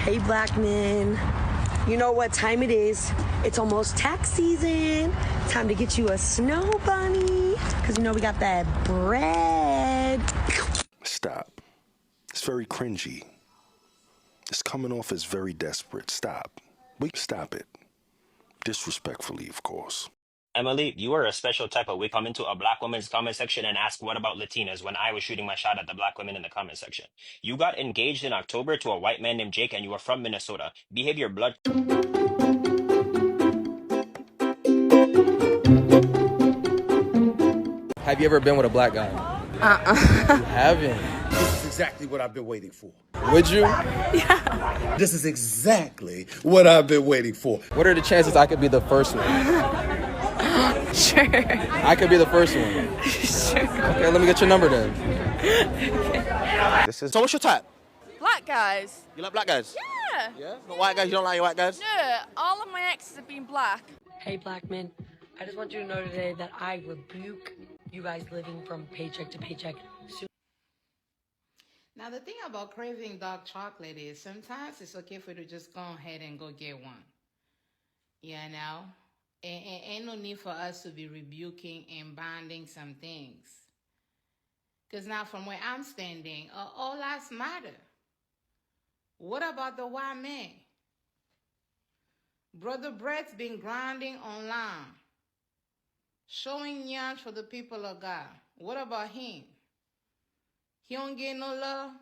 Hey, black men. You know what time it is. It's almost tax season. Time to get you a snow bunny. Because you know we got that bread. Stop. It's very cringy. It's coming off as very desperate. Stop. Stop it. Disrespectfully, of course. Emily, you are a special type of. We come into a black woman's comment section and ask, what about Latinas, when I was shooting my shot at the black women in the comment section. You got engaged in October to a white man named Jake and you are from Minnesota. Behave your blood. Have you ever been with a black guy? You haven't? This is exactly what I've been waiting for. Would you? Yeah. This is exactly what I've been waiting for. What are the chances I could be the first one? Sure. I could be the first one. Sure. Okay, let me get your number then. Okay. So what's your type? Black guys. You like black guys? Yeah. Yeah? No white guys? You don't like white guys? No, all of my exes have been black. Hey, black men. I just want you to know today that I rebuke you guys living from paycheck to paycheck. Now, the thing about craving dark chocolate is sometimes it's okay for you to just go ahead and go get one. You know? And ain't no need for us to be rebuking and binding some things. Because now from where I'm standing, all lives matter. What about the white man? Brother Brett's been grinding online, showing yarns for the people of God. What about him? He don't get no love?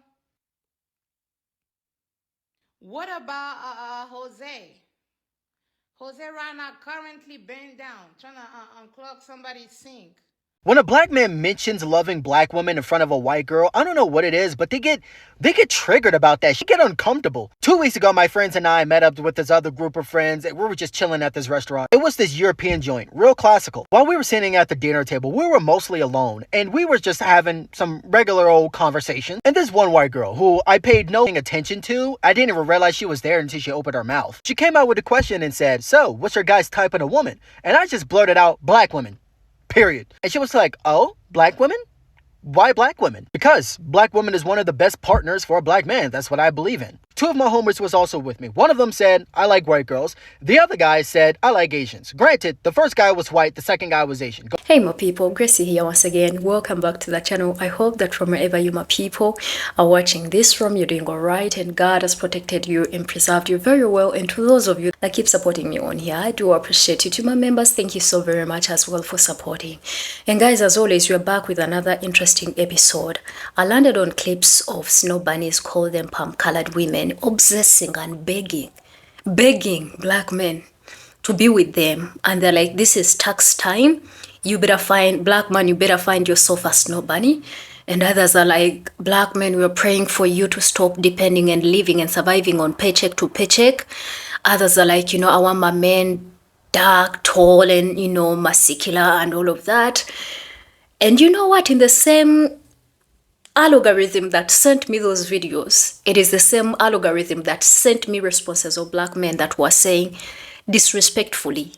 What about Jose? Jose right now currently bent down, trying to unclog somebody's sink. When a black man mentions loving black women in front of a white girl, I don't know what it is, but they get triggered about that. She get uncomfortable. 2 weeks ago, my friends and I met up with this other group of friends. We were just chilling at this restaurant. It was this European joint, real classical. While we were sitting at the dinner table, we were mostly alone, and we were just having some regular old conversation. And this one white girl, who I paid no attention to, I didn't even realize she was there until she opened her mouth. She came out with a question and said, "So, what's your guys' type in a woman?" And I just blurted out, "Black women. Period." And she was like, "Oh, black women? Why black women?" Because black women is one of the best partners for a black man. That's what I believe in. Two of my homers was also with me. One of them said, "I like white girls." The other guy said, "I like Asians." Granted, the first guy was white, the second guy was Asian. Hey my people, Gracie here once again. Welcome back to the channel. I hope that from wherever you my people are watching this from, you're doing alright and God has protected you and preserved you very well. And to those of you that keep supporting me on here, I do appreciate you. To my members, thank you so very much as well for supporting. And guys, as always, we're back with another interesting episode. I landed on clips of snow bunnies, call them palm-colored women, obsessing and begging black men to be with them. And they're like, this is tax time. You better find, black man, you better find yourself a snow bunny. And others are like, black men, we're praying for you to stop depending and living and surviving on paycheck to paycheck. Others are like, you know, I want my man dark, tall, and, you know, muscular and all of that. And you know what? In the same algorithm that sent me those videos, it is the same algorithm that sent me responses of black men that were saying disrespectfully,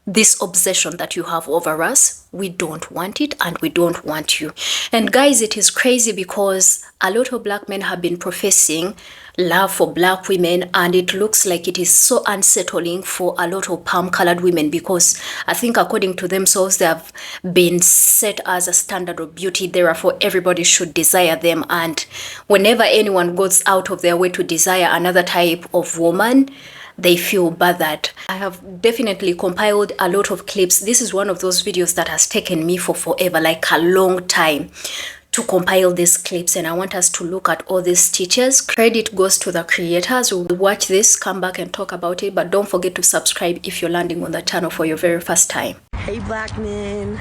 this obsession that you have over us, we don't want it and we don't want you. And guys, it is crazy because a lot of black men have been professing love for black women, and it looks like it is so unsettling for a lot of palm-colored women, because I think according to themselves they have been set as a standard of beauty, therefore everybody should desire them. And whenever anyone goes out of their way to desire another type of woman, they feel bothered. I have definitely compiled a lot of clips. This is one of those videos that has taken me for forever, like a long time, to compile these clips, and I want us to look at all these teachers. Credit goes to the creators. We'll watch this, come back and talk about it, but don't forget to subscribe if you're landing on the channel for your very first time. Hey, black men.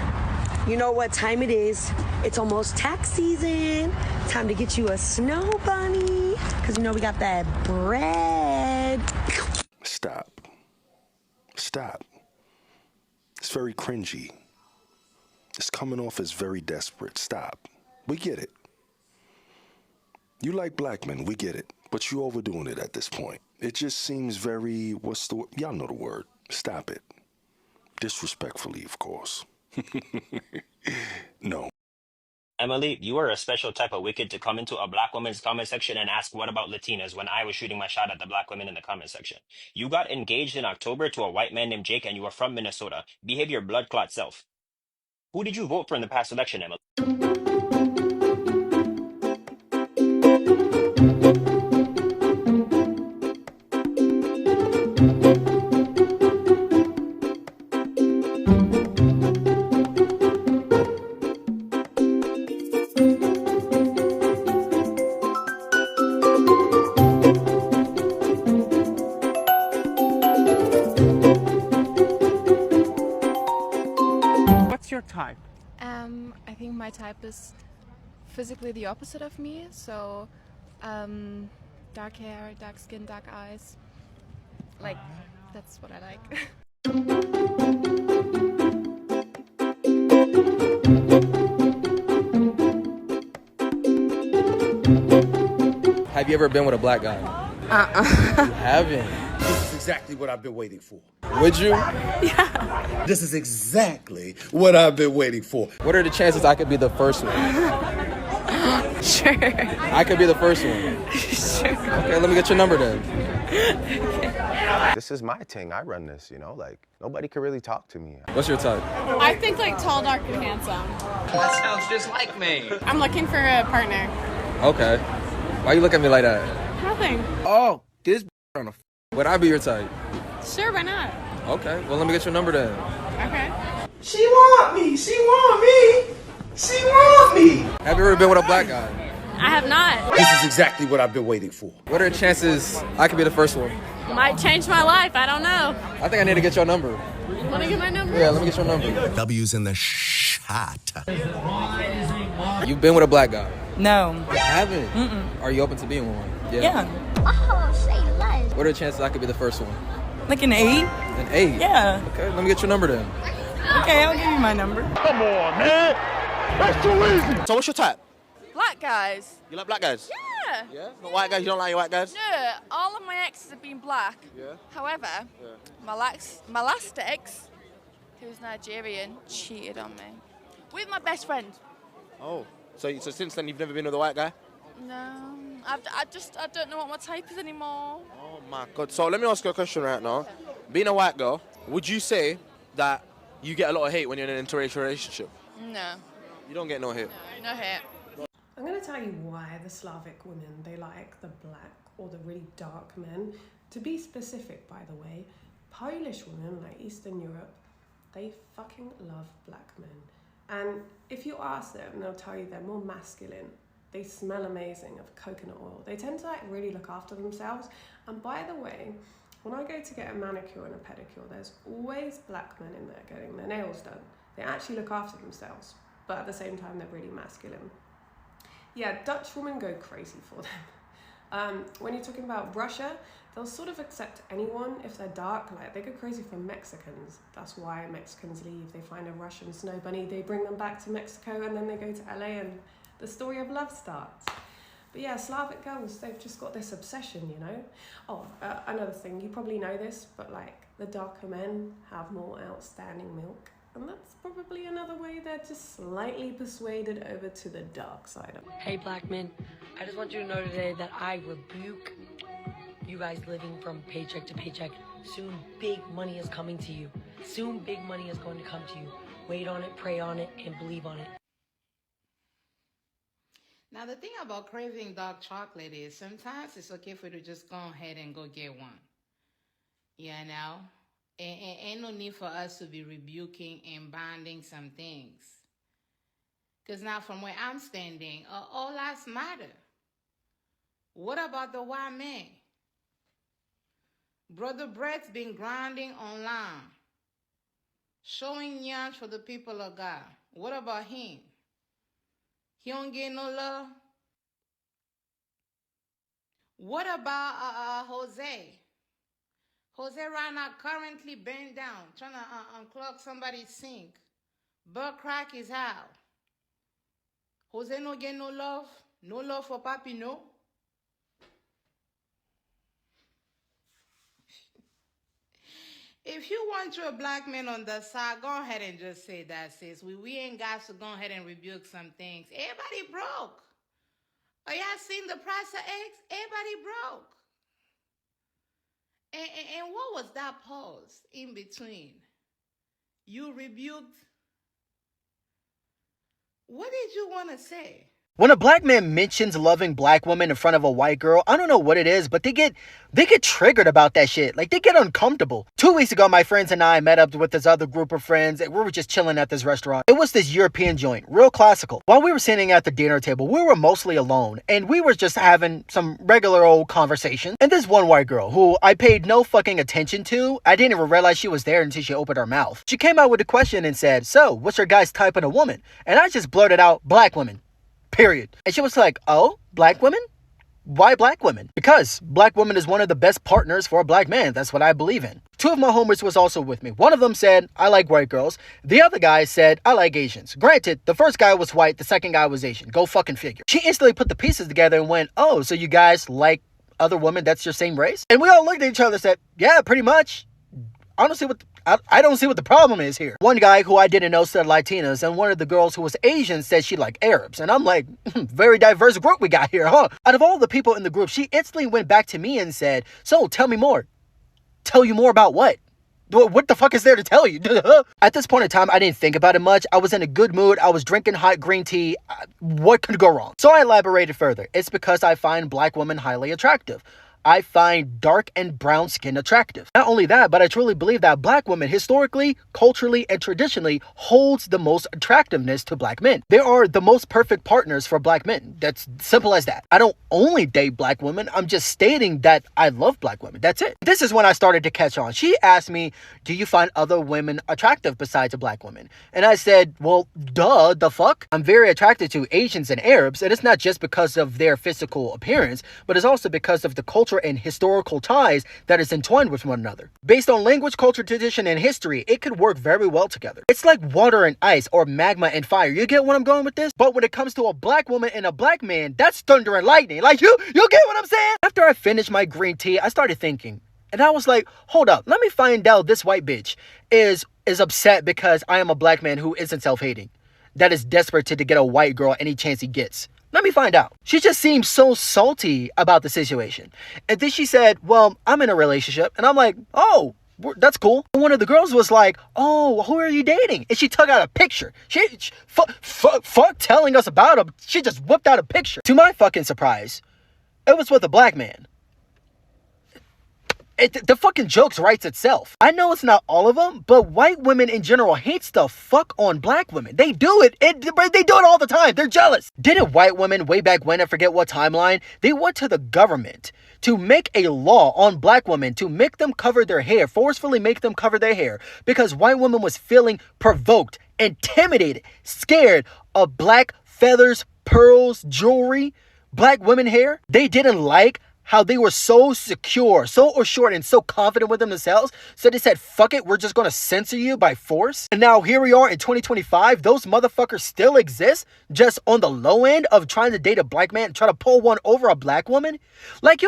You know what time it is. It's almost tax season. Time to get you a snow bunny. Because you know we got that bread. Stop. Stop. It's very cringy. It's coming off as very desperate. Stop. We get it. You like black men, we get it. But you overdoing it at this point. It just seems very, y'all know the word. Stop it. Disrespectfully, of course. No. Emily, you are a special type of wicked to come into a black woman's comment section and ask what about Latinas when I was shooting my shot at the black women in the comment section. You got engaged in October to a white man named Jake and you are from Minnesota. Behave your blood clot self. Who did you vote for in the past election, Emily? What's your type? I think my type is physically the opposite of me. So, dark hair, dark skin, dark eyes. Like, that's what I like. Have you ever been with a black guy? You haven't? This is exactly what I've been waiting for. Would you? Yeah. This is exactly what I've been waiting for. What are the chances I could be the first one? Sure. I could be the first one. Sure. Okay, let me get your number then. This is my thing. I run this, you know, like nobody can really talk to me. What's your type? I think like tall, dark, and handsome. That sounds just like me. I'm looking for a partner. Okay. Why you look at me like that? Nothing. Oh, this on a. Would I be your type? Sure, why not? Okay, well let me get your number then. Okay. She want me. She want me. She want me. Have you ever been with a black guy? I have not. This is exactly what I've been waiting for. What are the chances I could be the first one? Might change my life. I don't know. I think I need to get your number. Want to get my number? Yeah, let me get your number. W's in the shot. You've been with a black guy? No. You haven't? Are you open to being with one? Yeah. Oh, say less. What are the chances I could be the first one? Like an 8? An 8? Yeah. Okay, let me get your number then. Okay, I'll give you my number. Come on, man. That's too easy. So what's your type? Black guys. You like black guys? Yeah. Yeah? Not white guys? You don't like white guys? No, all of my exes have been black. Yeah. However, my last ex, who's Nigerian, cheated on me with my best friend. Oh. So since then you've never been with a white guy? No, I don't know what my type is anymore. Oh my God. So let me ask you a question right now. Being a white girl, would you say that you get a lot of hate when you're in an interracial relationship? No. You don't get no hate? No hate. I'm going to tell you why the Slavic women, they like the black or the really dark men. To be specific, by the way, Polish women, like Eastern Europe, they fucking love black men. And if you ask them, they'll tell you they're more masculine. They smell amazing of coconut oil. They tend to like really look after themselves. And by the way, when I go to get a manicure and a pedicure, there's always black men in there getting their nails done. They actually look after themselves, but at the same time, they're really masculine. Yeah, Dutch women go crazy for them. When you're talking about Russia, they'll sort of accept anyone if they're dark. Like they go crazy for Mexicans. That's why Mexicans leave. They find a Russian snow bunny, they bring them back to Mexico, and then they go to LA and the story of love starts. But yeah, Slavic girls, they've just got this obsession, you know? Oh, another thing, you probably know this, but like the darker men have more outstanding milk. And that's probably another way they're just slightly persuaded over to the dark side of it. Hey black men, I just want you to know today that I rebuke you guys living from paycheck to paycheck. Soon big money is coming to you. Soon big money is going to come to you. Wait on it, pray on it, and believe on it. Now, the thing about craving dark chocolate is sometimes it's okay for you to just go ahead and go get one. You know? And ain't no need for us to be rebuking and binding some things. Because now from where I'm standing, all lives matter. What about the white man? Brother Brett's been grinding online, showing yarns for the people of God. What about him? He don't get no love? What about Jose? Jose right now currently bent down, trying to unclog somebody's sink. Butt crack is out. Jose no get no love? No love for Papi, no? If you want your black men on the side, go ahead and just say that, sis. We ain't got to go ahead and rebuke some things. Everybody broke. Are y'all seen the price of eggs? Everybody broke. And what was that pause in between? You rebuked. What did you want to say? When a black man mentions loving black women in front of a white girl, I don't know what it is, but they get triggered about that shit. Like, they get uncomfortable. 2 weeks ago, my friends and I met up with this other group of friends, and we were just chilling at this restaurant. It was this European joint, real classical. While we were sitting at the dinner table, we were mostly alone, and we were just having some regular old conversation. And this one white girl, who I paid no fucking attention to, I didn't even realize she was there until she opened her mouth. She came out with a question and said, "So, what's your guys' type of a woman?" And I just blurted out, "Black women. Period." And she was like, "Oh, black women? Why black women?" Because black woman is one of the best partners for a black man. That's what I believe in. 2 of my homies was also with me. One of them said, "I like white girls." The other guy said, "I like Asians." Granted, the first guy was white, the second guy was Asian. Go fucking figure. She instantly put the pieces together and went, "Oh, so you guys like other women that's your same race?" And we all looked at each other and said, "Yeah, pretty much." I don't see what the problem is here. One guy who I didn't know said Latinas, and one of the girls who was Asian said she liked Arabs. And I'm like, very diverse group we got here, huh? Out of all the people in the group, she instantly went back to me and said, "So, tell me more." Tell you more about what? What the fuck is there to tell you? At this point in time, I didn't think about it much. I was in a good mood. I was drinking hot green tea. What could go wrong? So I elaborated further. It's because I find black women highly attractive. I find dark and brown skin attractive. Not only that, but I truly believe that black women historically, culturally, and traditionally holds the most attractiveness to black men. They are the most perfect partners for black men. That's simple as that. I don't only date black women. I'm just stating that I love black women. That's it. This is when I started to catch on. She asked me, "Do you find other women attractive besides a black woman?" And I said, "Well, duh, the fuck? I'm very attracted to Asians and Arabs, and it's not just because of their physical appearance, but it's also because of the culture and historical ties that is entwined with one another. Based on language, culture, tradition, and history, it could work very well together. It's like water and ice, or magma and fire. You get what I'm going with this? But when it comes to a black woman and a black man, that's thunder and lightning. Like, you get what I'm saying?" After I finished my green tea, I started thinking. And I was like, hold up, let me find out this white bitch is upset because I am a black man who isn't self-hating, that is desperate to get a white girl any chance he gets. Let me find out. She just seemed so salty about the situation. And then she said, "Well, I'm in a relationship." And I'm like, "Oh, that's cool." And one of the girls was like, "Oh, who are you dating?" And she took out a picture. She fuck telling us about him. She just whipped out a picture. To my fucking surprise, it was with a black man. The fucking joke writes itself. I know it's not all of them, but white women in general hates the fuck on black women. They do it. They do it all the time. They're jealous. Didn't white women way back when, I forget what timeline, they went to the government to make a law on black women to make them cover their hair, forcefully make them cover their hair, because white women was feeling provoked, intimidated, scared of black feathers, pearls, jewelry, black women hair. They didn't like how they were so secure, so assured, and so confident with themselves. So they said, "Fuck it, we're just gonna censor you by force." And now here we are in 2025. Those motherfuckers still exist, just on the low end of trying to date a black man and try to pull one over a black woman. Like,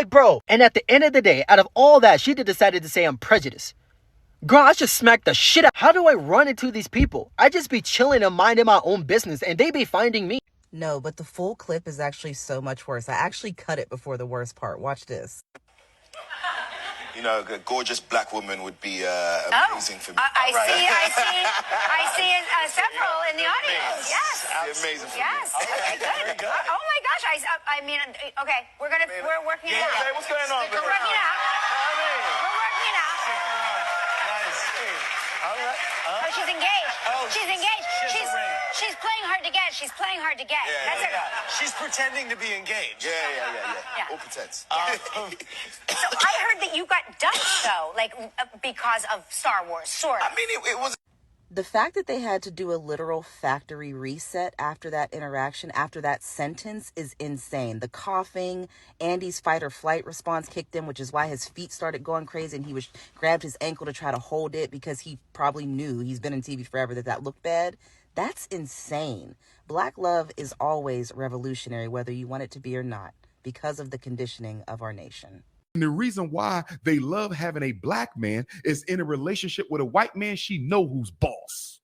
bro. And at the end of the day, out of all that, she decided to say I'm prejudiced. Girl, I just smacked the shit out. How do I run into these people? I just be chilling and minding my own business, and they be finding me. No, but the full clip is actually so much worse. I actually cut it before the worst part. Watch this. You know, a gorgeous black woman would be amazing for me. I see several in the audience. Yes. Amazing for yes. me. Okay, good. Very good. Oh my gosh. I mean, okay, we're working it out. Hey, what's going on? We're working it out. We're working it out. Nice. All right. Oh, she's engaged. Oh, she's engaged. She's playing hard to get. She's playing hard to get. That's it. She's pretending to be engaged. Yeah. All pretense. So I heard that you got dumped, though, like because of Star Wars, sort of. I mean, it was. The fact that they had to do a literal factory reset after that interaction, after that sentence, is insane. The coughing, Andy's fight or flight response kicked in, which is why his feet started going crazy, and he grabbed his ankle to try to hold it because he probably knew, he's been in TV forever, that looked bad. That's insane. Black love is always revolutionary, whether you want it to be or not, because of the conditioning of our nation. And the reason why they love having a black man is in a relationship with a white man, she know who's boss.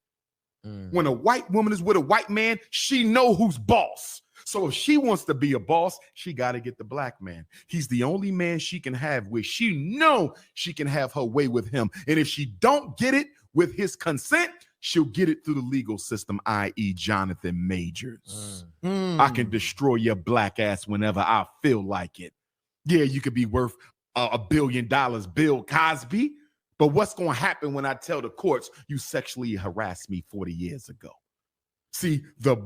When a white woman is with a white man, she know who's boss. So if she wants to be a boss, she got to get the black man. He's the only man she can have where she know she can have her way with him. And if she don't get it with his consent, she'll get it through the legal system, i.e. Jonathan Majors. I can destroy your black ass whenever I feel like it. Yeah, you could be worth $1 billion, Bill Cosby. But what's going to happen when I tell the courts you sexually harassed me 40 years ago? See, the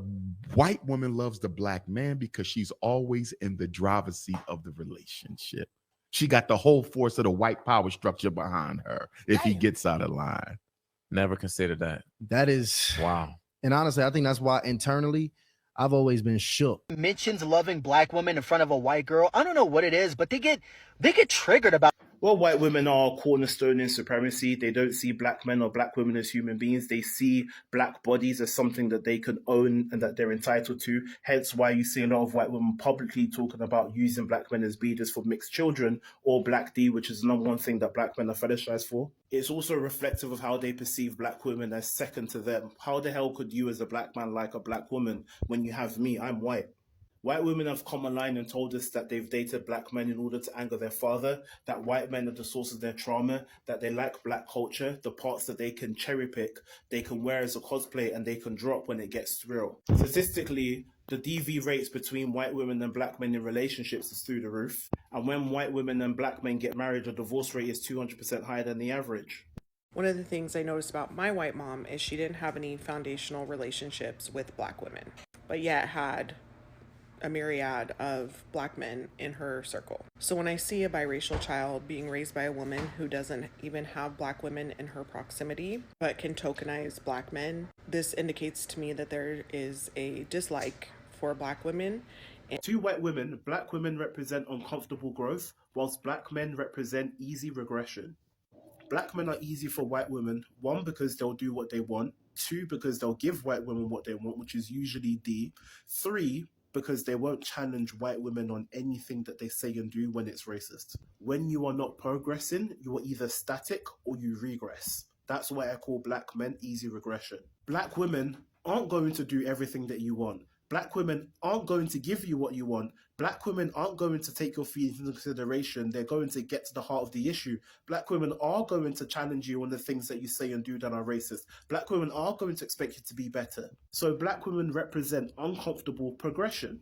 white woman loves the black man because she's always in the driver's seat of the relationship. She got the whole force of the white power structure behind her if he gets out of line. Never considered that. That is wow. And honestly, I think that's why internally I've always been shook. Mentions loving black women in front of a white girl. I don't know what it is, but they get triggered about. Well, white women are cornerstone in supremacy. They don't see black men or black women as human beings. They see black bodies as something that they can own and that they're entitled to. Hence why you see a lot of white women publicly talking about using black men as beaters for mixed children, or black D, which is the number one thing that black men are fetishized for. It's also reflective of how they perceive black women as second to them. How the hell could you as a black man like a black woman when you have me? I'm white. White women have come online and told us that they've dated black men in order to anger their father, that white men are the source of their trauma, that they like black culture, the parts that they can cherry pick, they can wear as a cosplay, and they can drop when it gets real. Statistically, the DV rates between white women and black men in relationships is through the roof. And when white women and black men get married, the divorce rate is 200% higher than the average. One of the things I noticed about my white mom is she didn't have any foundational relationships with black women, but yet had a myriad of black men in her circle. So when I see a biracial child being raised by a woman who doesn't even have black women in her proximity, but can tokenize black men, this indicates to me that there is a dislike for black women. To white women, black women represent uncomfortable growth, whilst black men represent easy regression. Black men are easy for white women, 1, because they'll do what they want, 2, because they'll give white women what they want, which is usually D, 3, because they won't challenge white women on anything that they say and do when it's racist. When you are not progressing, you are either static or you regress. That's why I call black men easy regression. Black women aren't going to do everything that you want. Black women aren't going to give you what you want. Black women aren't going to take your feelings into consideration. They're going to get to the heart of the issue. Black women are going to challenge you on the things that you say and do that are racist. Black women are going to expect you to be better. So black women represent uncomfortable progression.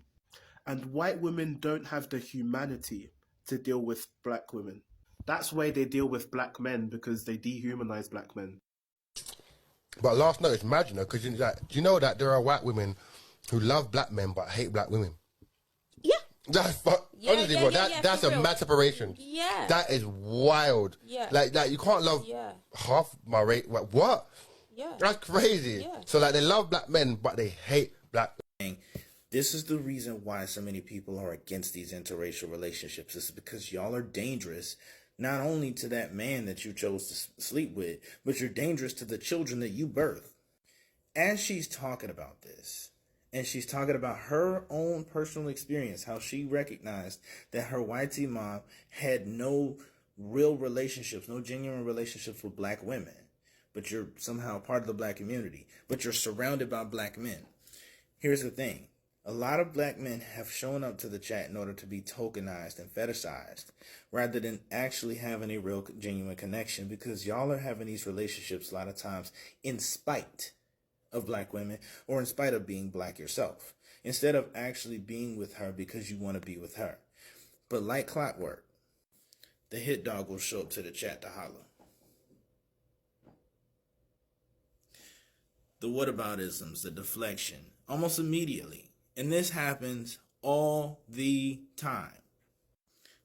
And white women don't have the humanity to deal with black women. That's why they deal with black men, because they dehumanize black men. But last night, it's mad, you know, because do you know that there are white women who love black men but hate black women? Yeah. That's honestly, bro. That's a mad separation. Yeah. That is wild. Yeah. Like you can't love half my rate. What? Yeah. That's crazy. Yeah. So like they love black men but they hate black men. This is the reason why so many people are against these interracial relationships. This is because y'all are dangerous, not only to that man that you chose to sleep with, but you're dangerous to the children that you birth. As she's talking about this, and she's talking about her own personal experience, how she recognized that her YT mom had no real relationships, no genuine relationships with black women, but you're somehow part of the black community, but you're surrounded by black men. Here's the thing. A lot of black men have shown up to the chat in order to be tokenized and fetishized rather than actually having a real genuine connection, because y'all are having these relationships a lot of times in spite of black women or in spite of being black yourself, instead of actually being with her because you want to be with her. But like clockwork, the hit dog will show up to the chat to holler. The whataboutisms, the deflection, almost immediately. And this happens all the time.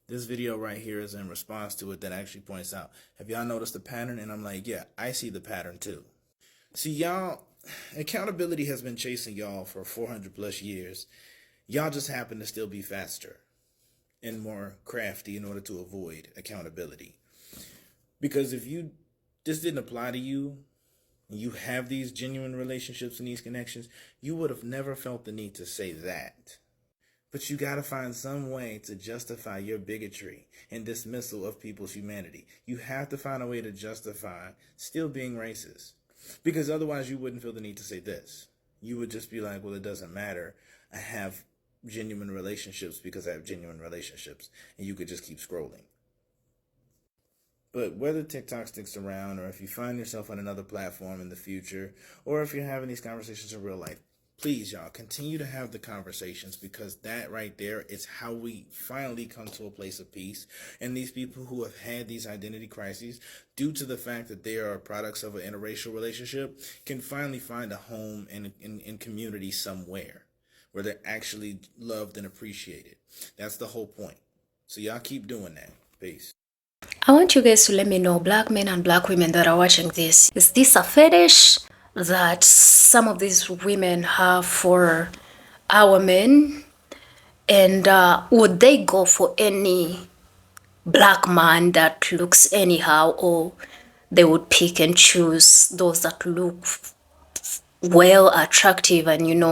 This video right here is in response to it that actually points out, have y'all noticed the pattern? And I'm like, yeah, I see the pattern too. See, y'all, accountability has been chasing y'all for 400 plus years. Y'all just happen to still be faster and more crafty in order to avoid accountability. Because if this didn't apply to you, and you have these genuine relationships and these connections, you would have never felt the need to say that. But you gotta find some way to justify your bigotry and dismissal of people's humanity. You have to find a way to justify still being racist. Because otherwise you wouldn't feel the need to say this. You would just be like, well, it doesn't matter. I have genuine relationships because I have genuine relationships. And you could just keep scrolling. But whether TikTok sticks around, or if you find yourself on another platform in the future, or if you're having these conversations in real life, please, y'all, continue to have the conversations, because that right there is how we finally come to a place of peace. And these people who have had these identity crises, due to the fact that they are products of an interracial relationship, can finally find a home in community somewhere where they're actually loved and appreciated. That's the whole point. So y'all keep doing that. Peace. I want you guys to let me know, black men and black women that are watching this, is this a fetish that some of these women have for our men? And would they go for any black man that looks anyhow, or they would pick and choose those that look well, attractive? And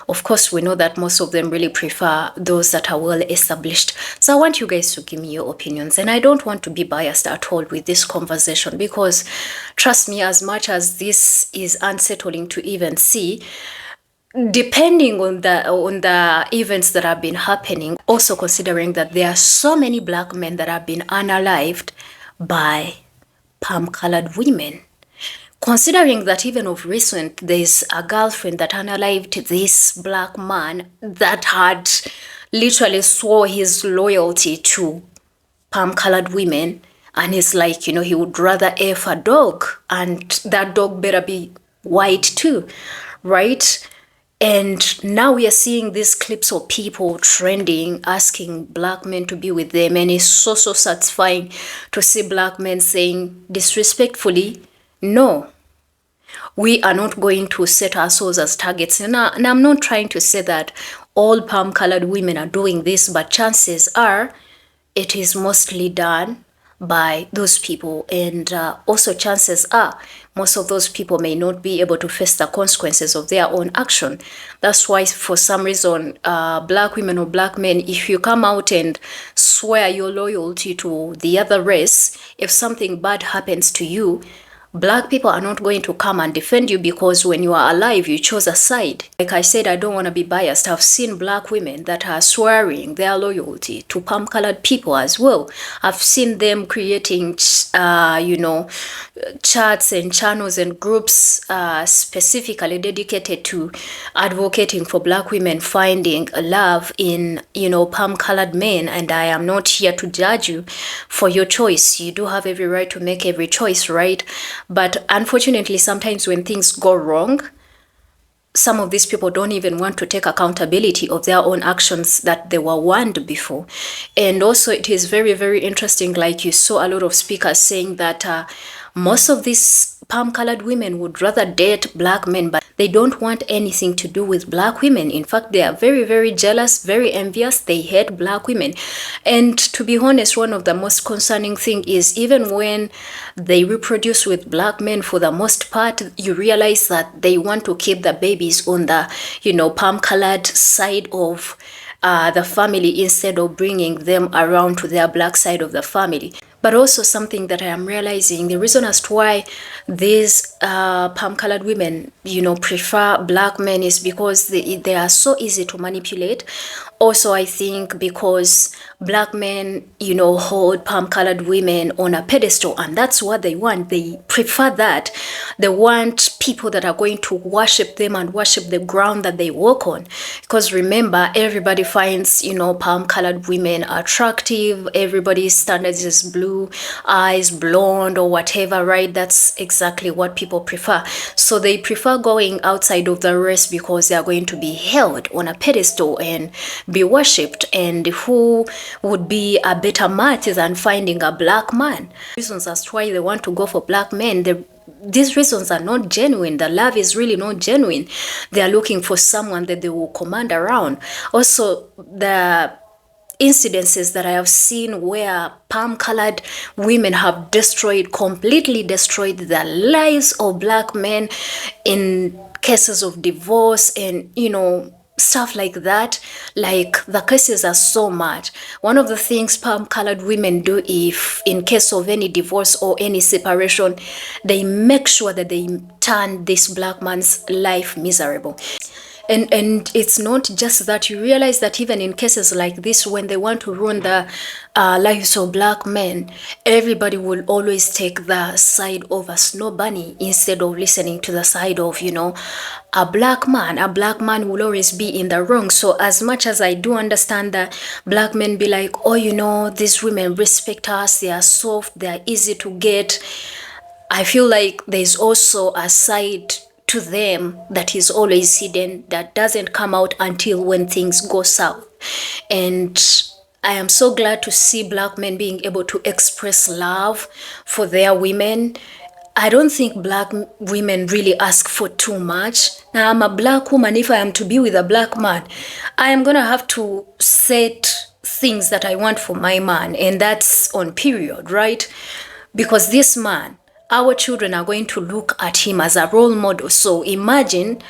of course we know that most of them really prefer those that are well established. So I want you guys to give me your opinions, and I don't want to be biased at all with this conversation, because trust me, as much as this is unsettling to even see, depending on the events that have been happening, also considering that there are so many black men that have been unalived by palm-colored women, considering that even of recent, there's a girlfriend that unalived this black man that had literally swore his loyalty to palm-colored women, and he's like, he would rather F a dog, and that dog better be white too, right? And now we are seeing these clips of people trending, asking black men to be with them, and it's so satisfying to see black men saying disrespectfully, no, we are not going to set ourselves as targets. And I'm not trying to say that all palm-colored women are doing this, but chances are it is mostly done by those people. And also chances are most of those people may not be able to face the consequences of their own action. That's why for some reason, black women or black men, if you come out and swear your loyalty to the other race, if something bad happens to you, black people are not going to come and defend you, because when you are alive, you chose a side. Like I said, I don't want to be biased. I've seen black women that are swearing their loyalty to palm-colored people as well. I've seen them creating, chats and channels and groups specifically dedicated to advocating for black women finding love in, palm-colored men. And I am not here to judge you for your choice. You do have every right to make every choice, right? But unfortunately, sometimes when things go wrong, some of these people don't even want to take accountability of their own actions that they were warned before. And also it is very, very interesting, like you saw a lot of speakers saying that most of these palm-colored women would rather date black men, but they don't want anything to do with black women. In fact, they are very, very jealous, very envious. They hate black women. And to be honest, one of the most concerning thing is, even when they reproduce with black men, for the most part, you realize that they want to keep the babies on the, palm-colored side of the family, instead of bringing them around to their black side of the family. But also something that I am realizing, the reason as to why these palm-colored women, prefer black men is because they are so easy to manipulate. Also, I think because black men, hold palm-colored women on a pedestal, and that's what they want. They prefer that. They want people that are going to worship them and worship the ground that they walk on. Because remember, everybody finds, palm-colored women attractive. Everybody's standards is blue eyes, blonde, or whatever, right? That's exactly what people prefer. So they prefer going outside of the race because they are going to be held on a pedestal and be worshipped. And who would be a better match than finding a black man? Reasons as to why they want to go for black men, these reasons are not genuine. The love is really not genuine. They are looking for someone that they will command around. Also, the incidences that I have seen where palm-colored women have completely destroyed the lives of black men in cases of divorce, and stuff like that. Like, the cases are so much. One of the things palm-colored women do, if in case of any divorce or any separation, they make sure that they turn this black man's life miserable. And it's not just that. You realize that even in cases like this, when they want to ruin the lives of black men, everybody will always take the side of a snow bunny instead of listening to the side of, you know, a black man. A black man will always be in the wrong. So as much as I do understand that black men be like, oh, you know, these women respect us, they are soft, they are easy to get, I feel like there's also a side to them that is always hidden, that doesn't come out until when things go south. And I am so glad to see black men being able to express love for their women. I don't think black women really ask for too much. Now, I'm a black woman. If I am to be with a black man, I am gonna have to set things that I want for my man, and that's on period, right? Because this man, our children are going to look at him as a role model. So imagine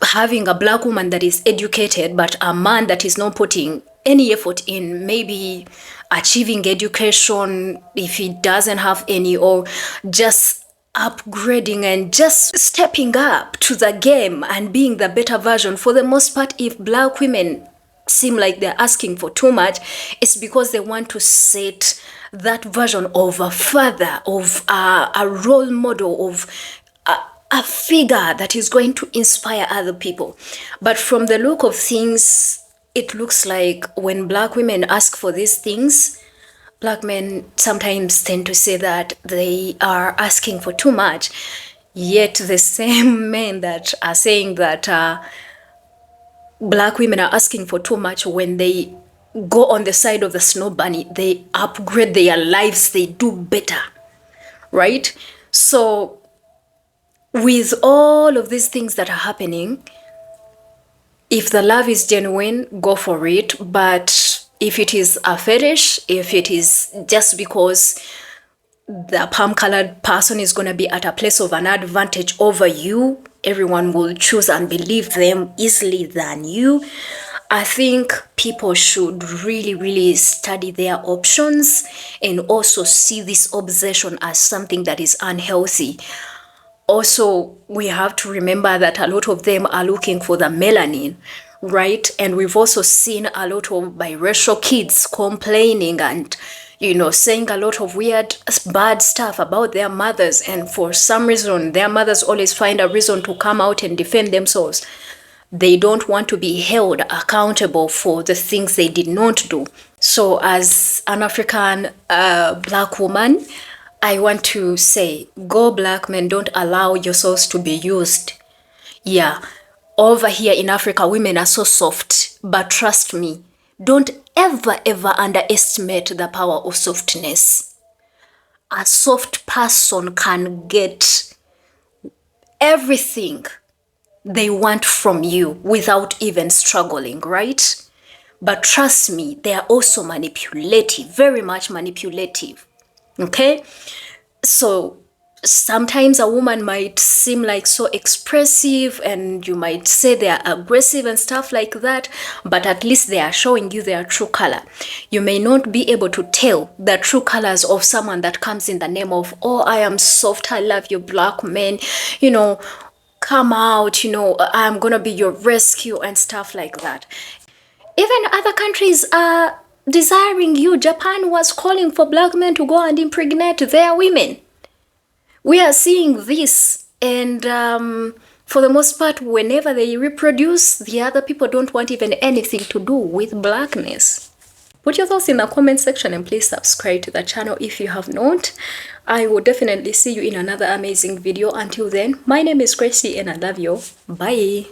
having a black woman that is educated, but a man that is not putting any effort in maybe achieving education, if he doesn't have any, or just upgrading and just stepping up to the game and being the better version. For the most part, if black women seem like they're asking for too much, it's because they want to set that version of a father, of a role model, of a figure that is going to inspire other people. But from the look of things, it looks like when black women ask for these things, black men sometimes tend to say that they are asking for too much. Yet the same men that are saying that black women are asking for too much, when they go on the side of the snow bunny, they upgrade their lives, they do better, right? So with all of these things that are happening, if the love is genuine, go for it. But if it is a fetish, if it is just because the palm-colored person is going to be at a place of an advantage over you, everyone will choose and believe them easily than you, I think people should really study their options and also see this obsession as something that is unhealthy. Also, we have to remember that a lot of them are looking for the melanin, right? And we've also seen a lot of biracial kids complaining and, you know, saying a lot of weird, bad stuff about their mothers. And for some reason, their mothers always find a reason to come out and defend themselves. They don't want to be held accountable for the things they did not do. So as an African black woman, I want to say, go black men, don't allow yourselves to be used. Yeah, over here in Africa, women are so soft, but trust me, don't ever underestimate the power of softness. A soft person can get everything they want from you without even struggling, right? But trust me, they are also manipulative, very much manipulative, okay? So sometimes a woman might seem like so expressive and you might say they are aggressive and stuff like that, but at least they are showing you their true color. You may not be able to tell the true colors of someone that comes in the name of, oh, I am soft, I love you, black men, you know, come out, you know, I'm gonna be your rescue and stuff like that. Even other countries are desiring you. Japan was calling for black men to go and impregnate their women. We are seeing this, and for the most part, whenever they reproduce, the other people don't want even anything to do with blackness. Put your thoughts in the comment section and please subscribe to the channel if you have not. I will definitely see you in another amazing video. Until then, my name is Gracie and I love you. Bye.